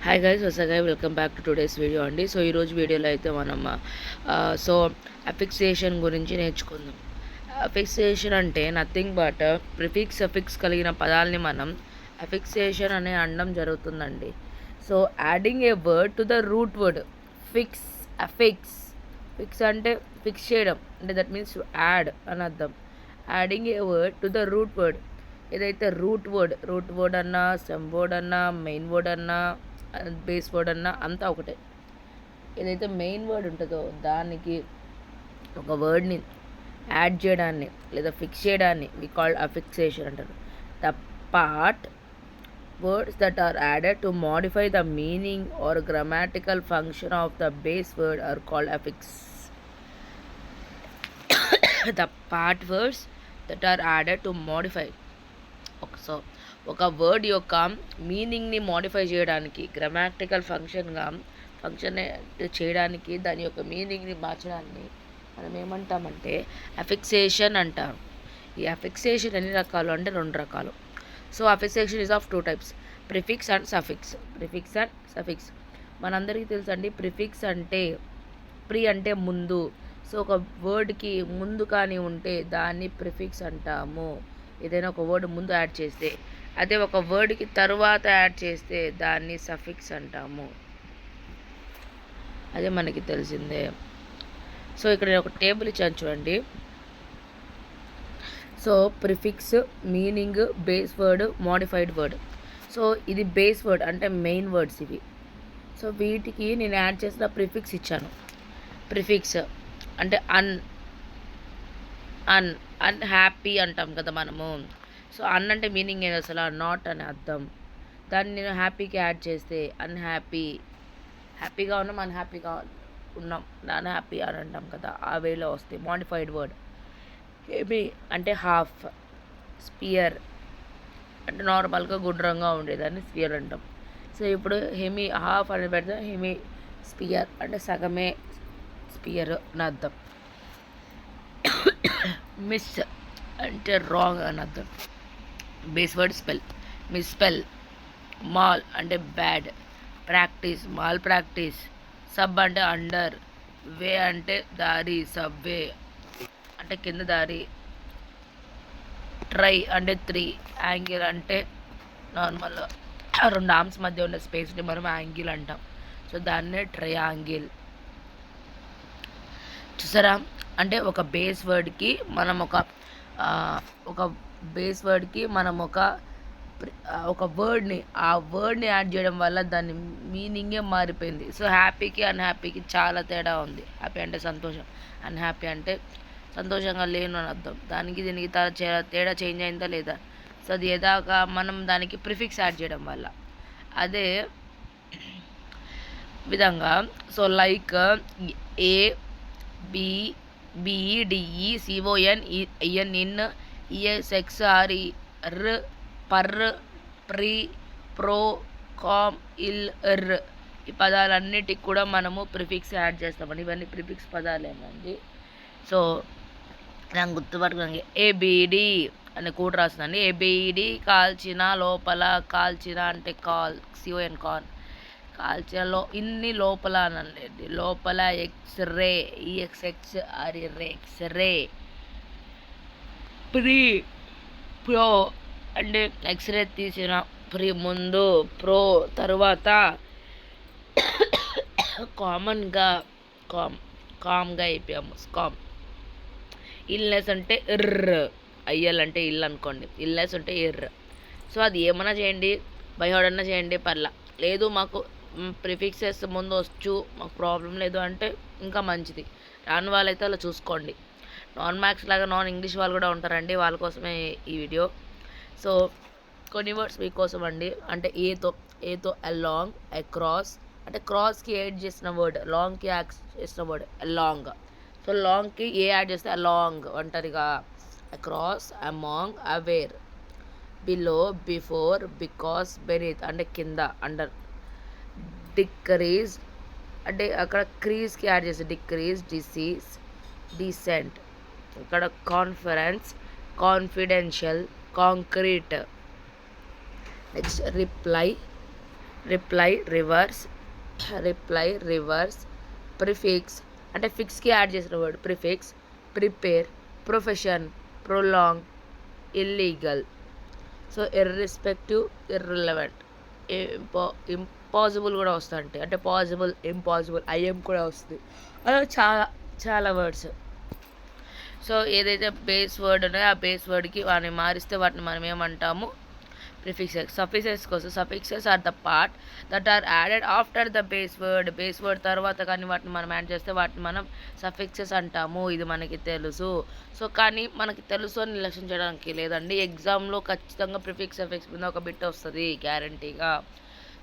Hi guys, వసగా welcome back to today's video అండి. So ఈరోజు వీడియోలో అయితే మనం సో అఫిక్సేషన్ గురించి నేర్చుకుందాం. అఫిక్సేషన్ అంటే నథింగ్ బట్ ప్రిఫిక్స్ అఫిక్స్ కలిగిన పదాలని మనం అఫిక్సేషన్ అనే అనడం జరుగుతుందండి. So adding A word to the root word fix. Affix fix అంటే ఫిక్స్ చేయడం, అంటే దట్ మీన్స్ టు యాడ్ అని అర్థం. Adding A word to the root word, ఏదైతే రూట్ వర్డ్ అన్నా, సెమ్ వర్డ్ అన్నా, మెయిన్ వర్డ్ అన్నా, బేస్ వర్డ్ అన్నా అంతా ఒకటే. ఏదైతే మెయిన్ వర్డ్ ఉంటుందో దానికి ఒక వర్డ్ని యాడ్ చేయడాన్ని లేదా ఫిక్స్ చేయడాన్ని వి కాల్డ్ అఫిక్సేషన్ అంటారు. The part words that are added to modify the meaning or grammatical function of the base word are called affix. The part words that are added to modify, so ఒక word యొక్క మీనింగ్ని modify చేయడానికి, grammatical function చేయడానికి, దాని యొక్క మీనింగ్ని మార్చడాన్ని మనం ఏమంటామంటే అఫిక్సేషన్ అంటాం. ఈ అఫిక్సేషన్ ఎన్ని రకాలు అంటే 2 రకాలు. So affixation is of 2 types, prefix and suffix. మనందరికీ తెలుసండి, ప్రిఫిక్స్ అంటే ప్రి అంటే ముందు. సో ఒక వర్డ్కి ముందు కానీ ఉంటే దాన్ని ప్రిఫిక్స్ అంటాము. ఏదైనా ఒక వర్డ్ ముందు యాడ్ చేస్తే, అదే ఒక వర్డ్కి తర్వాత యాడ్ చేస్తే దాన్ని సఫిక్స్ అంటాము. అదే మనకి తెలిసిందే. సో ఇక్కడ నేను ఒక టేబుల్ ఇచ్చాను చూడండి. So prefix, meaning, base word, modified word. So ఇది బేస్ వర్డ్ అంటే మెయిన్ వర్డ్స్ ఇవి. సో వీటికి నేను యాడ్ చేసిన ప్రిఫిక్స్ ఇచ్చాను. ప్రిఫిక్స్ అంటే అన్హ్యాపీ అంటాం కదా మనము. సో అంటే మీనింగ్ ఏది అసలు? నాట్ అని అర్థం. దాన్ని నేను హ్యాపీకి యాడ్ చేస్తే హ్యాపీగా ఉన్నాం, అన్హ్యాపీగా ఉన్నాం, అన్హ్యాపీ అని అంటాం కదా, ఆ వేలో వస్తే మోడిఫైడ్ వర్డ్. హెమీ అంటే హాఫ్, స్పియర్ అంటే నార్మల్గా గుండ్రంగా ఉండేదాన్ని స్పియర్ అంటాం. సో ఇప్పుడు హెమీ హాఫ్ అని పెడితే హెమీ స్పియర్ అంటే సగమే స్పియర్ అని అర్థం. మిస్ అంటే రాంగ్ అని అర్థం. Base word misspell. మాల్ అంటే bad, practice malpractice, sub అంటే అండర్, వే అంటే దారి, సబ్ వే అంటే కింద దారి, ట్రై అంటే 3, యాంగిల్ అంటే నార్మల్ 2 ఆర్మ్స్ మధ్య ఉన్న స్పేస్ని మనం యాంగిల్ అంటాం. సో దాన్నే ట్రయాంగిల్. చూసారా, అంటే ఒక బేస్ వర్డ్కి మనం ఒక వర్డ్ని యాడ్ చేయడం వల్ల దాని మీనింగే మారిపోయింది. సో హ్యాపీకి అన్హ్యాపీకి చాలా తేడా ఉంది. హ్యాపీ అంటే సంతోషం, అన్హ్యాపీ అంటే సంతోషంగా లేను అని అర్థం. దానికి దీనికి తేడా చేంజ్ అయిందా లేదా? సో అది ఏదాకా మనం దానికి ప్రిఫిక్స్ యాడ్ చేయడం వల్ల. అదే విధంగా so like A B BEDE CON EN in ESXR ర్ per pre pro com il er, ఈ పదాలన్నిటికి కూడా మనము ప్రిఫిక్స్ యాడ్ చేస్తామండి. ఇవన్నీ ప్రిఫిక్స్ పదాలేనండి. సో దాన్ని గుర్తుపట్టుకోండి. ఏబిడి అనే కూడా రాస్తుందండి. ఏబిడి కాల్చిన, లోపల కాల్చిన అంటే సిఓఎన్ కాన్, కాల్చలో ఇన్ని లోపల అనండి. లోపల ఎక్స్రే, ఈఎక్స్ఎక్స్ఆర్ఏ ఎక్స్రే. ప్రో అంటే ఎక్స్రే తీసిన, ముందు, ప్రో తర్వాత, కామ్గా అయిపోయాము, కామ్. ఇల్నెస్ అంటే అయ్యల్ అంటే ఇల్లు అనుకోండి, ఇల్నెస్ అంటే సో అది ఏమన్నా చేయండి, బైహార్డ్ చేయండి, పర్లా. లేదు మాకు ప్రిఫిక్సెస్ ముందు వచ్చు, మాకు ప్రాబ్లం లేదు అంటే ఇంకా మంచిది. రాని వాళ్ళైతే అలా చూసుకోండి. నాన్ మ్యాథ్స్ లాగా నాన్ ఇంగ్లీష్ వాళ్ళు కూడా ఉంటారండి, వాళ్ళ కోసమే ఈ వీడియో. సో కొన్ని వర్డ్స్ మీకోసం అండి. అంటే ఏతో అలాంగ్, అక్రాస్ అంటే క్రాస్కి యాడ్ చేసిన వర్డ్, లాంగ్కి యాడ్ చేసిన వర్డ్ అలాంగ్. సో లాంగ్కి ఏ యాడ్ చేస్తే అలాంగ్ ఒంటరిగా. Across, among, aware. Below, before, because, beneath అంటే కింద, అండర్. డిక్రీజ్ అంటే అక్కడ క్రీజ్కి యాడ్ చేస్తే డిక్రీజ్, డిసీజ్, డీసెంట్. ఇక్కడ conference, confidential, concrete. Next reply, reply, reverse, reply, reverse, prefix అంటే ఫిక్స్కి యాడ్ చేసిన word prefix, prepare, profession, prolong, illegal. So irrespective, irrelevant, impossible కూడా వస్తాయంటే అంటే పాసిబుల్, ఇంపాసిబుల్, ఐఎం కూడా వస్తుంది. అలా చాలా చాలా వర్డ్స్. సో ఏదైతే బేస్ వర్డ్ ఉన్నాయో ఆ బేస్ వర్డ్కి వాటిని మారిస్తే వాటిని మనం ఏమంటాము ప్రిఫిక్సెస్. సఫిక్సెస్ కోసం suffixes are the part that are added after the base word. Base word తర్వాత కానీ వాటిని మనం యాడ్ చేస్తే వాటిని మనం సఫిక్సెస్ అంటాము. ఇది మనకి తెలుసు. సో కానీ మనకి తెలుసు అని నిర్లక్ష్యం చేయడానికి లేదండి. ఎగ్జామ్లో ఖచ్చితంగా ప్రిఫిక్స్ సఫిక్స్ మీద ఒక బిట్ వస్తుంది గ్యారంటీగా.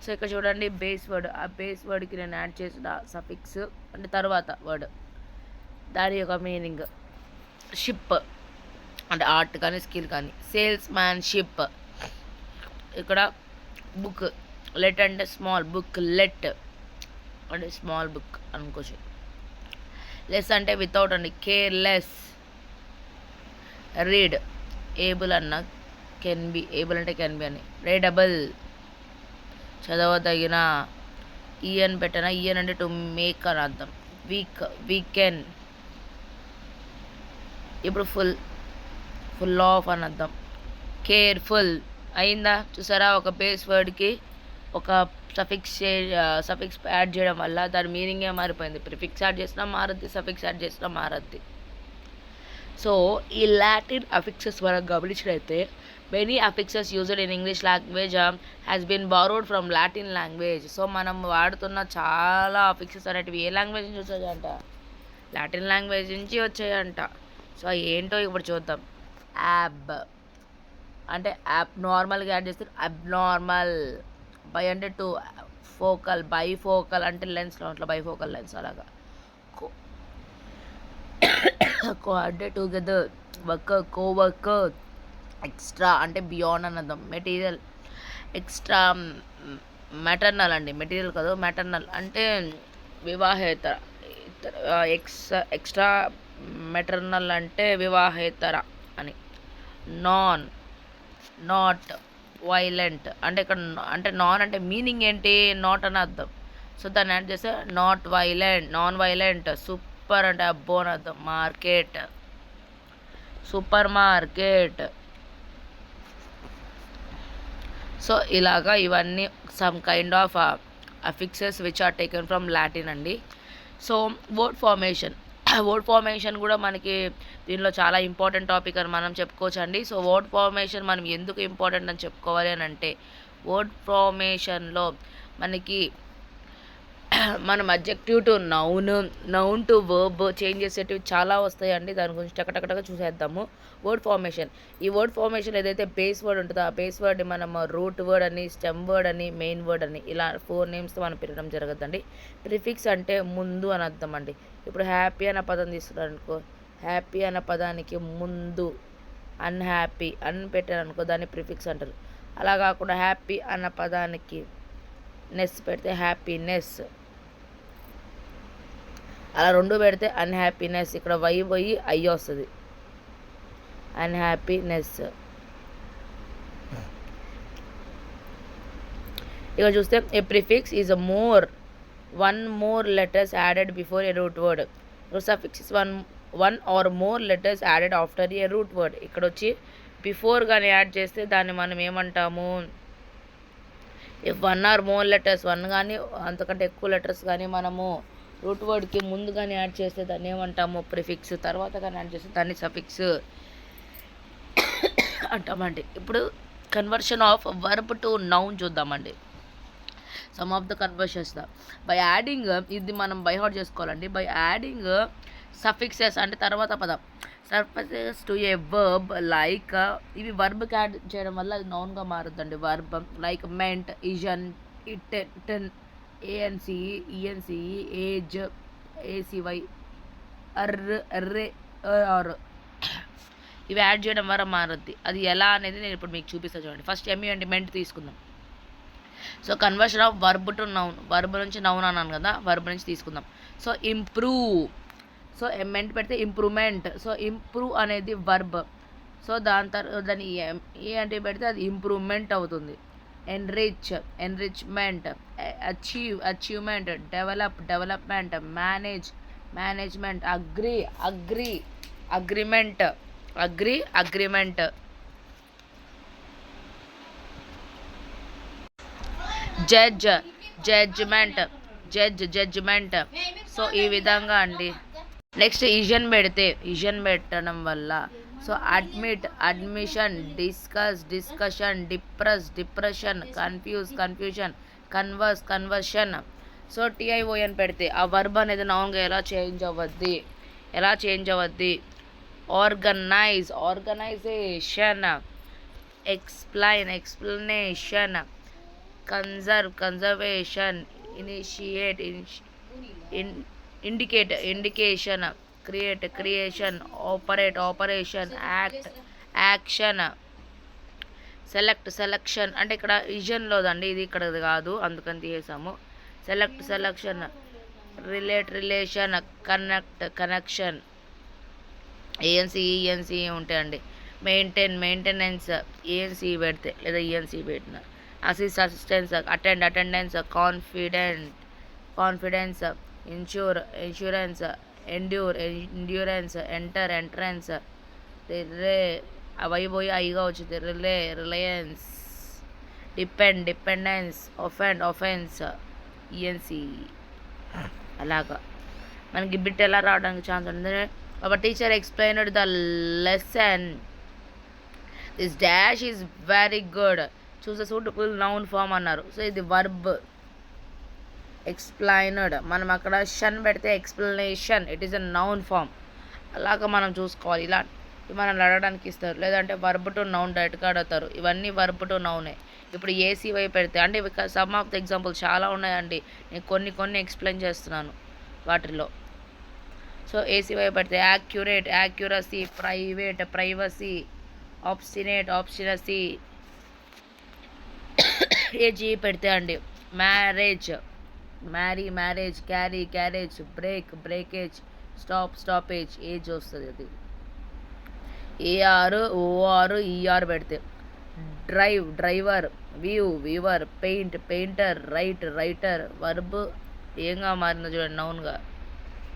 సో ఇక్కడ చూడండి బేస్ వర్డ్, ఆ బేస్ వర్డ్కి నేను యాడ్ చేసిన సఫిక్స్ అంటే తర్వాత వర్డ్ దాని యొక్క మీనింగ్. షిప్ అంటే ఆర్ట్ కానీ స్కిల్ కానీ. Salesmanship. ఇక్కడ బుక్, లెట్ అంటే స్మాల్, బుక్ లెట్ అంటే స్మాల్ బుక్ అనుకోవచ్చు. లెస్ అంటే వితౌట్ అండి, కేర్లెస్. రీడ్, ఏబుల్ అన్న కెన్ బి, ఏబుల్ అంటే కెన్ బి అని. రీడబుల్, చదవదగిన. ఈఎన్ పెట్టనా, ఈఎన్ అంటే టు మేక్ అని అర్థం. Weak, weaken. ఇప్పుడు ఫుల్, ఫుల్ ఆఫ్ అని అర్థం. కేర్ఫుల్ అయిందా? చూసారా, ఒక బేస్ వర్డ్కి ఒక సఫిక్స్ యాడ్ చేయడం వల్ల దాని మీనింగే మారిపోయింది. ప్రిఫిక్స్ యాడ్ చేసినా మారద్ది, సఫిక్స్ యాడ్ చేసినా మారద్ది. సో ఈ లాటిన్ అఫిక్సెస్ మనం గమనించినైతే many affixes used in English language has been borrowed from Latin language. So మనం వాడుతున్న చాలా అఫిక్సెస్ అనేటివి ఏ లాంగ్వేజ్ నుంచి వచ్చాయంట? లాటిన్ లాంగ్వేజ్ నుంచి వచ్చాయంట. సో ఏంటో ఇప్పుడు చూద్దాం. యాబ్ అంటే యాప్ నార్మల్గా యాడ్ చేస్తారు, అబ్నార్మల్. బై అంటే టూ, ఫోకల్, బైఫోకల్ అంటే లెన్స్లో అట్లా బైఫోకల్ లెన్స్ అలాగా. కో అంటే టుగెదర్, వర్క్, కోవర్క్. ఎక్స్ట్రా అంటే బియాండ్ అని అర్థం. Material, extra. మెటర్నల్ అండి, మెటీరియల్ కాదు మెటర్నల్ అంటే వివాహేతర. ఎక్స్ట్రా మెటర్నల్ అంటే వివాహేతర అని. నాన్, నాట్ వైలెంట్ అంటే ఇక్కడ అంటే నాన్ అంటే మీనింగ్ ఏంటి? నాట్ అని అర్థం. సో దాన్ని యాడ్ చేస్తే not violent, non violent. Super అంటే అబ్బో అని అర్థం. Market, super market. సో ఇలాగా ఇవన్నీ some kind of affixes which are taken from Latin అండి. So word formation, word formation కూడా మనకి దీనిలో చాలా ఇంపార్టెంట్ టాపిక్ అని మనం చెప్పుకోవచ్చు అండి. సో వర్డ్ ఫార్మేషన్ మనం ఎందుకు ఇంపార్టెంట్ అని చెప్పుకోవాలి అని అంటే వర్డ్ ఫార్మేషన్లో మనకి మనం adjective to noun, noun to verb change చేసేటివి చాలా వస్తాయండి. దాని గురించి టకటకటగా చూసేద్దాము. వర్డ్ ఫార్మేషన్, ఈ వర్డ్ ఫార్మేషన్ ఏదైతే బేస్ వర్డ్ ఉంటుందో ఆ బేస్ వర్డ్ని మనం రూట్ వర్డ్ అని, స్టెమ్ వర్డ్ అని, మెయిన్ వర్డ్ అని ఇలా 4 నేమ్స్తో మనం పెట్టడం జరగద్దండి. ప్రిఫిక్స్ అంటే ముందు అని అర్థం అండి. ఇప్పుడు హ్యాపీ అనే పదం తీసుకున్నాను అనుకో, హ్యాపీ అనే పదానికి ముందు అన్హ్యాపీ అని పెట్టాను అనుకో దాన్ని ప్రిఫిక్స్ అంటారు. అలా కాకుండా హ్యాపీ అన్న పదానికి నెస్ పెడితే హ్యాపీనెస్, అలా 2 పెడితే అన్హ్యాపీనెస్. ఇక్కడ వై పోయి ఐ వస్తుంది, అన్హ్యాపీనెస్. ఇక చూస్తే a prefix is a more, 1 more letters added before a root word. Suffix is 1 or more letters added after a root word. ఇక్కడ వచ్చి బిఫోర్ కానీ యాడ్ చేస్తే దాన్ని మనం ఏమంటాము? ఇఫ్ 1 or more letters, 1 కానీ అంతకంటే ఎక్కువ లెటర్స్ కానీ మనము రూట్ వర్డ్కి ముందు కానీ యాడ్ చేస్తే దాన్ని ఏమంటాము? ప్రిఫిక్స్. తర్వాత కానీ యాడ్ చేస్తే దాన్ని సఫిక్స్ అంటామండి. ఇప్పుడు conversion of verb to noun చూద్దామండి. Some of the conversions by adding, ఇది మనం బై హార్ట్ చేసుకోవాలండి. బై యాడింగ్ సఫిక్సెస్ అంటే తర్వాత పదం, suffixes to a verb like, ఇవి వర్బ్కి యాడ్ చేయడం వల్ల అది నౌన్గా మారుద్దండి. Verb like ment, ision, it, ten, ANCE, ENCE, age, ACY, అర్రే, ఆర్, ఇవి యాడ్ చేయడం వల్ల మారుద్ది. అది ఎలా అనేది నేను ఇప్పుడు మీకు చూపిస్తాను చూడండి. ఫస్ట్ ఎంఈ అంటే మెంట్ తీసుకుందాం. So conversion of verb to noun, verb నుంచి నౌన్ అన్నాను కదా, వర్బ్ నుంచి తీసుకుందాం. సో ఇంప్రూవ్, సో మెంట్ పెడితే ఇంప్రూవ్మెంట్. సో ఇంప్రూవ్ అనేది వర్బ్. సో దాని తర్వాత దాన్ని ఏ అంటే పెడితే అది ఇంప్రూవ్మెంట్ అవుతుంది. enrich, enrichment, achieve, achievement, develop, development, manage, management, agree, agree, agreement, agree, agreement, judge, judgement, judge, judgement. సో ఈ విధంగా అండి. నెక్స్ట్ ఇజన్ పెడితే, ఇజన్ పెట్టడం వల్ల so admit, admission, discuss, discussion, depress, depression, confuse, confusion, converse, conversion. So TION పెడితే ఆ verb అనేది నౌన్గా ఎలా చేంజ్ అవ్వద్ది, ఎలా చేంజ్ అవ్వద్ది. Organise, organisation, explain, explanation, conserve, conservation, initiate, indicate, indication, create, creation, operate, operation, act, action, select, selection. అంటే ఇక్కడ విజన్లోదండి, ఇది ఇక్కడ కాదు, అందుకని తీసేసాము. Select, selection, relate, relation, connect, connection, ANC, ENC ఉంటాయండి. మెయింటైన్, మెయింటెనెన్స్, ఏఎన్సి పెడితే లేదా ఈఎన్సి పెట్టిన. Assist, assistance, attend, attendance, confident, confidence, insure, insurance, endure, endurance, enter, entrance, rely, అవైపోయి ఐగా వచ్చింది. Rely, reliance, depend, dependence, offend, offence, ENC. అలాగా మనకి bit ఎలా రావడానికి ఛాన్స్ ఉంటుంది. Our teacher explained the lesson, this dash is very good, choose the suitable noun form అన్నారు. So ఇది వర్బ్. ఎక్స్ప్లెయిన్డ్, మనం అక్కడ షన్ పెడితే explanation, it is a noun form. అలాగా మనం చూసుకోవాలి. ఇలా మనం అడగడానికి ఇస్తారు, లేదంటే వర్బ్ టు నౌన్ డైరెక్ట్గా అడుగుతారు. ఇవన్నీ వర్బ్ టు నౌనే. ఇప్పుడు ఏసీవై పెడితే, అంటే సమ్ ఆఫ్ ద ఎగ్జాంపుల్ చాలా ఉన్నాయండి, నేను కొన్ని కొన్ని ఎక్స్ప్లెయిన్ చేస్తున్నాను వాటిలో. సో ఏసీవై పెడితే accurate, accuracy, private, privacy, obstinate, obstinacy. AG పెడితే అండి marriage, marry, marriage, carry, carriage, break, breakage, stop, stoppage, age వస్తుంది. అది ఏఆర్, ఓఆర్, ఈఆర్ పెడితే drive, driver, view, viewer, paint, painter, write, writer. Verb ఏంగా మారిందో చూడండి నౌన్గా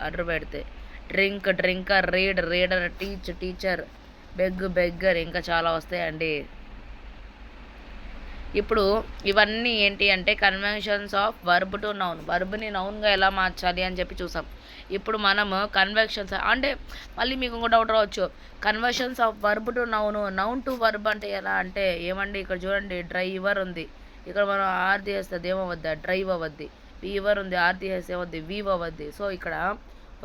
ఆర్డర్ పెడితే. Drink, drinker, read, reader, teach, teacher, beg, beggar, ఇంకా చాలా వస్తాయండి. ఇప్పుడు ఇవన్నీ ఏంటి అంటే conventions of verb to noun. వర్బ్ని నౌన్గా ఎలా మార్చాలి అని చెప్పి చూసాం. ఇప్పుడు మనము కన్వెన్షన్స్ అంటే మళ్ళీ మీకు ఇంకో డౌట్ రావచ్చు, conversions of verb to noun, noun to verb అంటే ఎలా అంటే ఏమండి, ఇక్కడ చూడండి డ్రైవర్ ఉంది, ఇక్కడ మనం ఆర్ తీసేస్తుంది ఏమవద్దా, డ్రైవ్ అవ్వద్ది. వీవర్ ఉంది, ఆర్ తీసేస్తే ఏమవుద్ది, వీవ్ అవ్వద్ది. సో ఇక్కడ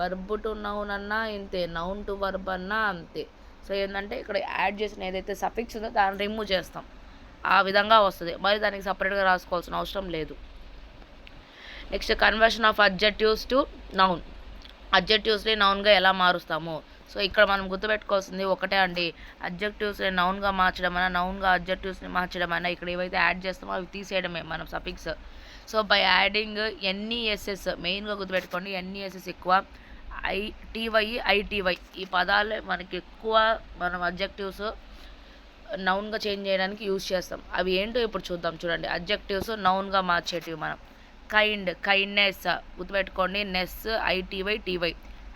వర్బ్ టు నౌన్ అన్నా ఇంతే, నౌన్ టు వర్బ్ అన్నా అంతే. సో ఏంటంటే ఇక్కడ యాడ్ చేసిన ఏదైతే సఫిక్స్ ఉందో దాన్ని రిమూవ్ చేస్తాం, ఆ విధంగా వస్తుంది. మరి దానికి సపరేట్గా రాసుకోవాల్సిన అవసరం లేదు. Next conversion of adjectives to noun. అడ్జెక్టివ్స్ని నౌన్గా ఎలా మారుస్తాము. సో ఇక్కడ మనం గుర్తుపెట్టుకోవాల్సింది ఒకటే అండి, అడ్జెక్టివ్స్ని నౌన్గా మార్చడం అయినా, నౌన్గా అడ్జెక్టివ్స్ని మార్చడం అయినా, ఇక్కడ ఏవైతే యాడ్ చేస్తామో అవి తీసేయడమే మనం suffix. So by adding NESS, మెయిన్గా గుర్తుపెట్టుకోండి, ఎన్ఈఎస్ఎస్ ఎక్కువ, ఐటీవై, ఐటీవై ఈ పదాలే మనకి ఎక్కువ మనం అడ్జెక్టివ్స్ నౌన్గా చేంజ్ చేయడానికి యూజ్ చేస్తాం. అవి ఏంటో ఇప్పుడు చూద్దాం. చూడండి అడ్జెక్టివ్స్ నౌన్గా మార్చేటివి మనం. కైండ్, కైండ్నెస్ గుర్తుపెట్టుకోండి, ness, ITY, TY.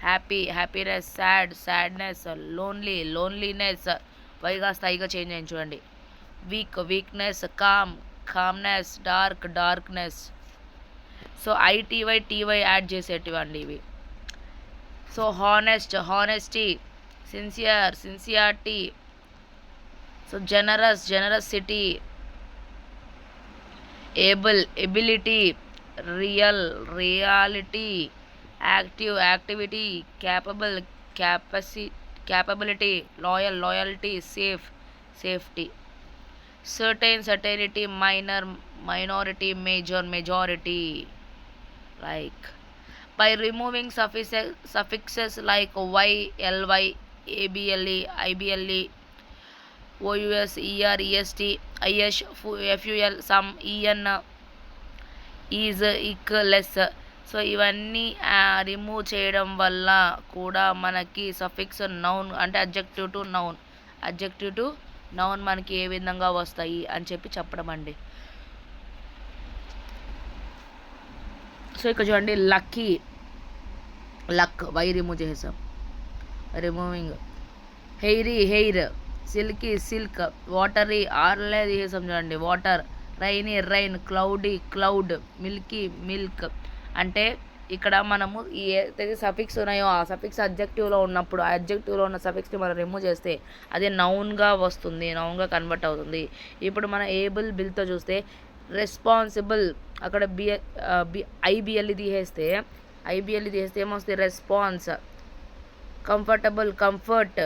Happy, happiness, sad, sadness, lonely, loneliness, వైగా స్థాయిగా చేంజ్ అయ్యింది చూడండి. Weak, weakness, calm, calmness, dark, darkness. So ITY, TY add చేసేటివండి ఇవి. So honest, honesty, sincere, sincerity. So generous, generosity, able, ability, real, reality, active, activity, capable, capability, loyal, loyalty, safe, safety. Certain, certainty, minor, minority, major, majority. Like by removing suffixes like y, ly, able, ible, ous, er, est, ish, ful, some, en, is, ik, less. So ఇవన్నీ remove చేయడం వల్ల కూడా మనకి suffix noun అంటే adjective to noun మనకి ఏ విధంగా వస్తాయి అని చెప్పి చెప్పడం అండి. సో ఇక్కడ చూడండి లక్కీ, లక్ వై రిమూవ్ చేసేసాం, removing. Hairy hair, silky silk, watery ఆర్లే తీసేసాం చూడండి water, rainy rain, cloudy cloud, milky milk. అంటే ఇక్కడ మనము ఏదైతే సఫిక్స్ ఉన్నాయో ఆ సఫిక్స్ అడ్జెక్టివ్లో ఉన్నప్పుడు ఆ అడ్జెక్టివ్లో ఉన్న సఫిక్స్ని మనం రిమూవ్ చేస్తే అది నౌన్గా వస్తుంది, నౌన్గా కన్వర్ట్ అవుతుంది. ఇప్పుడు మన ఏబుల్ బిల్తో చూస్తే రెస్పాన్సిబుల్, అక్కడ ఐబిఎల్ఈ తీసేస్తే ఏమొస్తుంది రెస్పాన్స్. కంఫర్టబుల్ కంఫర్ట్,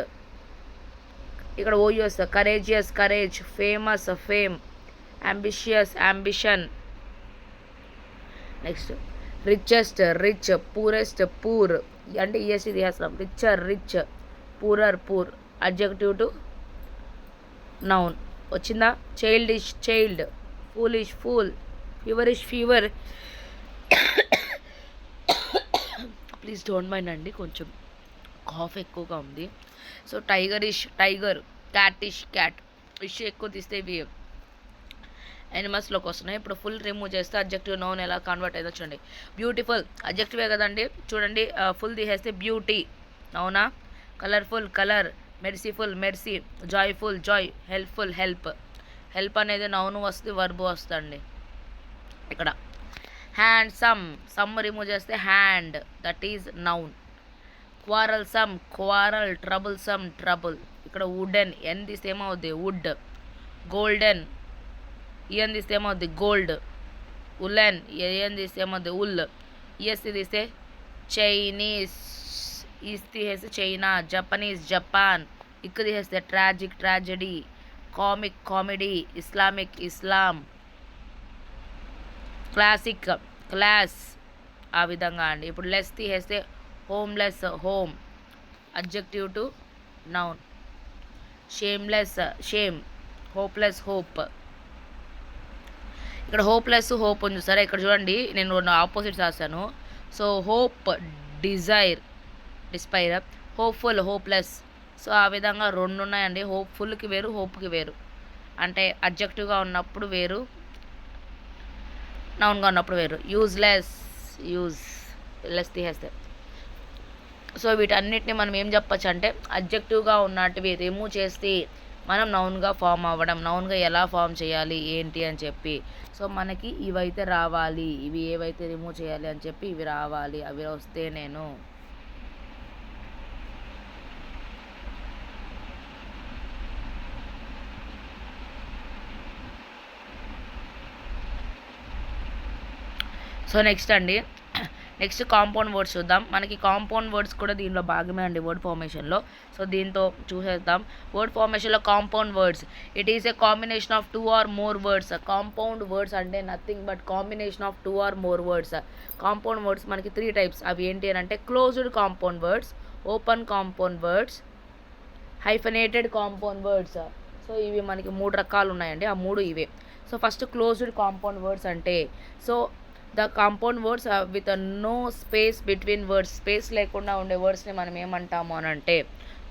ఇక్కడ ఓయూఎస్, courageous courage, famous fame, ambitious ambition. Next richest rich, poorest poor, అంటే ఈఎస్టీ తీసేస్తాం, richer rich, poorer poor, adjective to noun వచ్చిందా. Childish child, foolish pool, feverish fever. Please don't mind అండి, కొంచెం cough ఎక్కువగా ఉంది. So టైగరిష్ tiger, క్యాటిష్ cat. Fish ఎక్కువ తీస్తే ఇవి యానిమల్స్లోకి వస్తున్నాయి. ఇప్పుడు ఫుల్ రిమూవ్ చేస్తే అడ్జెక్టివ్ నౌన్ ఎలా కన్వర్ట్ అయిందో చూడండి. బ్యూటిఫుల్ అడ్జెక్టివే కదండి, చూడండి ఫుల్ తీసేస్తే బ్యూటీ అవునా. Colourful colour, merciful mercy, joyful joy, helpful help. Help అనేది నౌన్ వస్తుంది, వర్బ్ వస్తుంది ఇక్కడ. హ్యాండ్సమ్, సమ్ రిమూవ్ చేస్తే hand, that is noun. Quarrelsome quarrel, troublesome trouble. ఇక్కడ వుడెన్, ఎన్ తీస్తే ఏమవుద్ది వుడ్. గోల్డెన్, ఇయన్ తీస్తే ఏమవుద్ది గోల్డ్. ఉలెన్, ఏఎన్ తీస్తే ఏమవుద్ది ఉల్. ఈఎస్సి తీస్తే చైనీస్, ఈస్ తీసేస్తే చైనా. జపనీస్ జపాన్, ఇక్క తీసేస్తే tragic tragedy. Comic comedy, Islamic Islam. Classic class, ఆ విధంగా అండి. ఇప్పుడు లెస్ తీసేస్తే homeless home, adjective to noun. Shameless shame, hopeless hope. ఇక్కడ హోప్లెస్ హోప్ ఉంది సరే, ఇక్కడ చూడండి నేను ఆపోజిట్ రాశాను. So hope desire despair, hopeful hopeless. So ఆ విధంగా రెండు ఉన్నాయండి, హోప్ఫుల్కి వేరు హోప్కి వేరు. అంటే అడ్జెక్టివ్గా ఉన్నప్పుడు వేరు, నౌన్గా ఉన్నప్పుడు వేరు. యూజ్లెస్ యూజ్, లెస్ తీసేస్తే. సో వీటన్నిటిని మనం ఏం చెప్పచ్చు అంటే అడ్జెక్టివ్గా ఉన్నటివి రిమూవ్ చేస్తే మనం నౌన్గా ఫామ్ అవ్వడం, నౌన్గా ఎలా ఫామ్ చేయాలి ఏంటి అని చెప్పి. సో మనకి ఇవైతే రావాలి, ఇవి ఏవైతే రిమూవ్ చేయాలి అని చెప్పి ఇవి రావాలి, అవి వస్తే నేను సో నెక్స్ట్ అండి, నెక్స్ట్ కాంపౌండ్ వర్డ్స్ చూద్దాం. మనకి కాంపౌండ్ వర్డ్స్ కూడా దీనిలో భాగమే అండి వర్డ్ ఫార్మేషన్లో. సో దీంతో చూసేద్దాం. వర్డ్ ఫార్మేషన్లో compound words, it is a combination of 2 or more words. Compound words అంటే nothing but combination of 2 or more words. Compound words మనకి 3 టైప్స్. అవి ఏంటి అని అంటే closed compound words, open compound words, hyphenated compound words. So ఇవి మనకి 3 రకాలు ఉన్నాయండి, ఆ 3 ఇవే. So first closed compound words అంటే, so the compound words with no space between words, space లేకుండా ఉండే వర్డ్స్ని మనం ఏమంటాము అని అంటే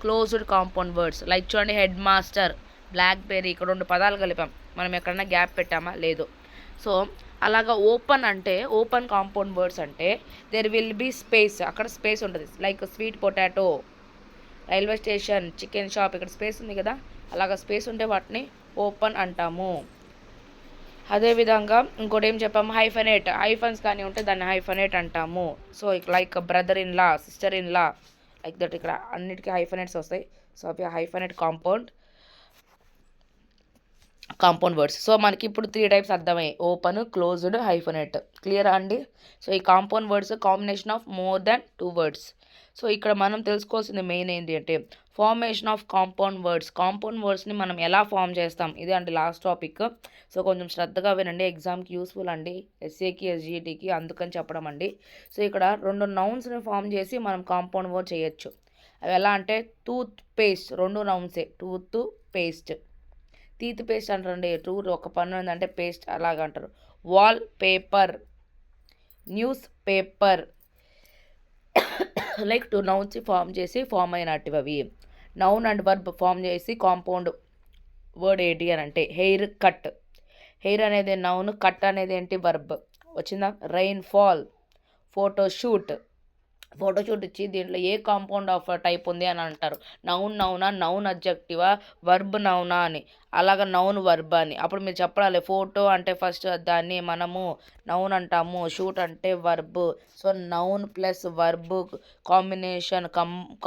క్లోజ్డ్ కాంపౌండ్ వర్డ్స్. లైక్ చూడండి హెడ్ మాస్టర్, బ్లాక్బెర్రీ, ఇక్కడ 2 పదాలు కలిపాం, మనం ఎక్కడన్నా గ్యాప్ పెట్టామా లేదు. సో అలాగా ఓపెన్ అంటే, ఓపెన్ కాంపౌండ్ వర్డ్స్ అంటే దెర్ విల్ బీ స్పేస్, అక్కడ స్పేస్ ఉంటుంది. Like sweet potato, railway station, chicken shop, ఇక్కడ స్పేస్ ఉంది కదా, అలాగా స్పేస్ ఉంటే వాటిని ఓపెన్ అంటాము. అదేవిధంగా ఇంకోటి ఏం చెప్పాము, హైఫనేట్, హైఫన్స్ కానీ ఉంటే దాన్ని హైఫనేట్ అంటాము. So like brother in law, sister in law, like that. ఇక్కడ అన్నిటికీ హైఫనేట్స్ వస్తాయి. సో అవి హైఫనేట్ కాంపౌండ్ వర్డ్స్. సో మనకి ఇప్పుడు 3 టైప్స్ అర్థమయ్యాయి, ఓపెన్, క్లోజ్డ్, హైఫనేట్. క్లియరా అండి. సో ఈ compound words combination of more than 2 words. So ఇక్కడ మనం తెలుసుకోవాల్సింది మెయిన్ ఏంటి అంటే formation of compound words. Compound వర్డ్స్ని మనం ఎలా ఫామ్ చేస్తాం, ఇదే అండి లాస్ట్ టాపిక్. సో కొంచెం శ్రద్ధగా వినండి, ఎగ్జామ్కి యూస్ఫుల్ అండి, ఎస్ఏకి ఎస్జిటికి, అందుకని చెప్పడం అండి. సో ఇక్కడ 2 నౌన్స్ని ఫామ్ చేసి మనం కాంపౌండ్ వర్డ్ చేయొచ్చు. అవి ఎలా అంటే టూత్ పేస్ట్, 2 నౌన్సే, టూత్ పేస్ట్. టీత్ పేస్ట్ అంటారండి, టూత్ ఒక పన్ను ఉందంటే పేస్ట్ అలాగంటారు. Wallpaper, newspaper. Like 2 nouns form చేసి ఫామ్ అయినట్టు అవి. నౌన్ అండ్ వర్బ్ ఫామ్ చేసి కాంపౌండ్ వర్డ్ ఏంటి అని అంటే హెయిర్ కట్. హెయిర్ అనేది నౌన్, కట్ అనేది ఏంటి వర్బ్. వచ్చిందా. రెయిన్ ఫాల్, ఫోటోషూట్ ఇచ్చి దీంట్లో ఏ కాంపౌండ్ ఆఫ్ టైప్ ఉంది అని అంటారు. నౌన్ నౌనా, నౌన్ అబ్జెక్టివా, వర్బ్ నౌనా అని. అలాగ నౌన్ వర్బ్ అని. అప్పుడు మీరు చెప్పాలి ఫోటో అంటే ఫస్ట్ దాన్ని మనము నౌన్ అంటాము, షూట్ అంటే verb. So noun plus verb combination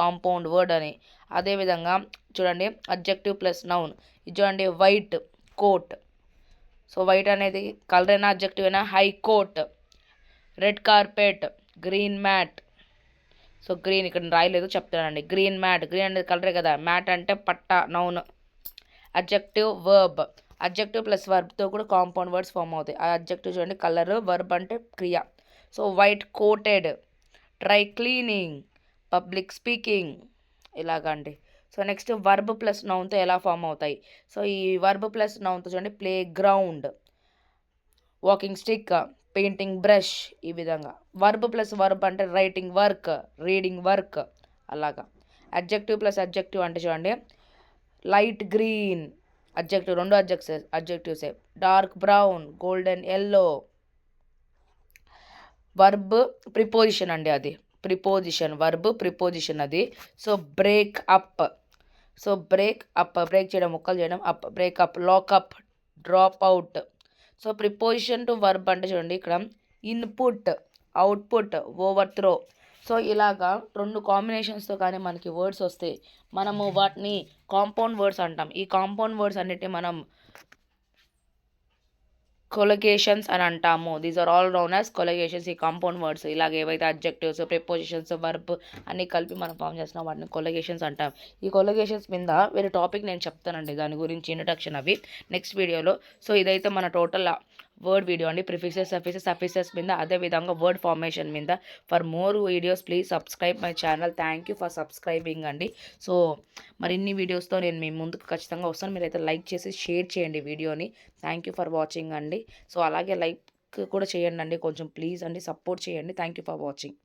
compound word అని. అదేవిధంగా చూడండి అబ్జెక్టివ్ ప్లస్ నౌన్. ఇది చూడండి వైట్ కోట్. సో వైట్ అనేది కలర్ అయినా అబ్జెక్టివ్ అయినా. High coat, red carpet, green mat. So green ఇక్కడ రాయలేదు చెప్తానండి. గ్రీన్ మ్యాట్, గ్రీన్ అనేది కలరే కదా, మ్యాట్ అంటే పట్ట noun. Adjective verb, adjective plus వర్బ్తో కూడా కాంపౌండ్ వర్డ్స్ ఫామ్ అవుతాయి. ఆ అడ్జెక్టివ్ చూడండి కలర్, వర్బ్ అంటే క్రియ. So white coated, dry cleaning, public speaking ఇలాగండి. సో నెక్స్ట్ వర్బ్ ప్లస్ నౌన్తో ఎలా ఫామ్ అవుతాయి. సో ఈ వర్బ్ ప్లస్ నౌన్తో చూడండి playground, walking stick, painting brush. ఈ విధంగా వర్బ్ ప్లస్ వర్బ్ అంటే రైటింగ్ వర్క్, రీడింగ్ వర్క్ అలాగా. అడ్జెక్టివ్ ప్లస్ అడ్జెక్టివ్ అంటే చూడండి లైట్ గ్రీన్ అడ్జెక్టివ్, రెండు అడ్జెక్టివ్సే. Dark brown, golden yellow. Verb preposition అండి, అది ప్రిపోజిషన్. వర్బ్ ప్రిపోజిషన్ అది. So break up, so break చేయడం, ముక్కలు చేయడం. Up, break up, lockup, drop out. So preposition to verb అంటే చూడండి ఇక్కడ input, output, over throw. So ఇలాగా రెండు కాంబినేషన్స్తో కానీ మనకి వర్డ్స్ వస్తాయి. మనము వాటిని కాంపౌండ్ వర్డ్స్ అంటాం. ఈ కాంపౌండ్ వర్డ్స్ అన్నిటిని మనం కొలగేషన్స్ అని అంటాము. These are all known as collocations. ఈ కాంపౌండ్ వర్డ్స్ ఇలాగ ఏవైతే అడ్జెక్టివ్స్, ప్రిపోజిషన్స్, వర్బ్ అన్నీ కలిపి మనం ఫామ్ చేస్తున్నాం వాటిని కొలగేషన్స్ అంటాం. ఈ కొలగేషన్స్ మీద వేరే టాపిక్ నేను చెప్తానండి, దాని గురించి ఇంట్రడక్షన్ అవి నెక్స్ట్ వీడియోలో. సో ఇదైతే మన టోటల్ వర్డ్ వీడియో అండి, ప్రిఫిక్సెస్, సఫిక్సెస్ మీద, అదేవిధంగా వర్డ్ ఫార్మేషన్ మీద. For more videos please subscribe my channel. Thank you for subscribing అండి. సో మరిన్ని వీడియోస్తో నేను మీ ముందుకు ఖచ్చితంగా వస్తాను. మీరైతే లైక్ చేసి షేర్ చేయండి వీడియోని. థ్యాంక్ యూ ఫర్ వాచింగ్ అండి. సో అలాగే లైక్ కూడా చేయండి అండి కొంచెం ప్లీజ్ అండి, సపోర్ట్ చేయండి. Thank you for watching.